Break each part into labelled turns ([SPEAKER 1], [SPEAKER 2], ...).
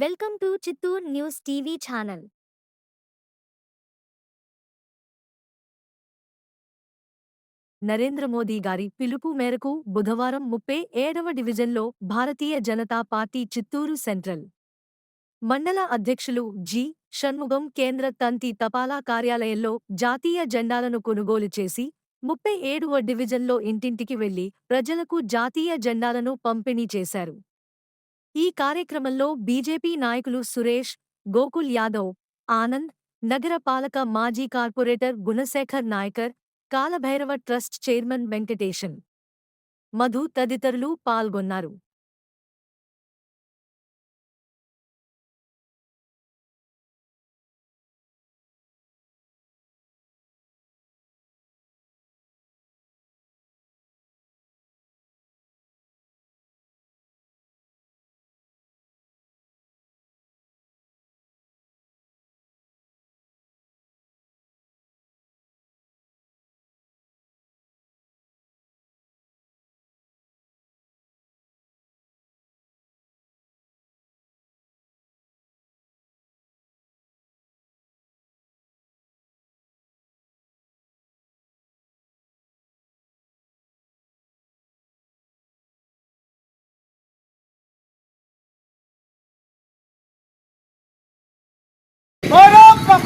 [SPEAKER 1] Welcome to Chittoor news TV channel.
[SPEAKER 2] Narendra Modi గారి పిలుపు మేరకు బుధవారం 37వ డివిజన్లో భారతీయ జనతా పార్టీ చిత్తూరు సెంట్రల్ మండల అధ్యక్షులు జి. షణ్ముగం కేంద్ర తంతి తపాలా కార్యాలయంలో జాతీయ జెండాలను కొనుగోలు చేసి 37వ డివిజన్లో ఇంటింటికి వెళ్లి ప్రజలకు జాతీయ జెండాలను పంపిణీ చేశారు. ఈ కార్యక్రమంలో బీజేపీ నాయకులు సురేష్, గోకుల్ యాదవ్, ఆనంద్, నగర పాలక మాజీ corporator Gunasekhar Nayakar, Kalabhairava trust chairman Venkatesan, Madhu తదితరులు పాల్గొన్నారు.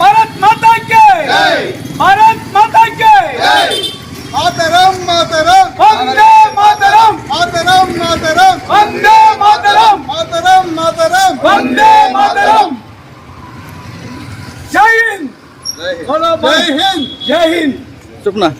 [SPEAKER 3] भारत माता के भारत माता के
[SPEAKER 4] मातरम मातरम
[SPEAKER 3] वंदे मातरम
[SPEAKER 4] मातरम मातरम
[SPEAKER 3] वंदे मातरम
[SPEAKER 4] मातरम मातरम
[SPEAKER 3] वंदे मातरम जय हिंद
[SPEAKER 4] जय हिंद
[SPEAKER 3] जय हिंद
[SPEAKER 4] चुप ना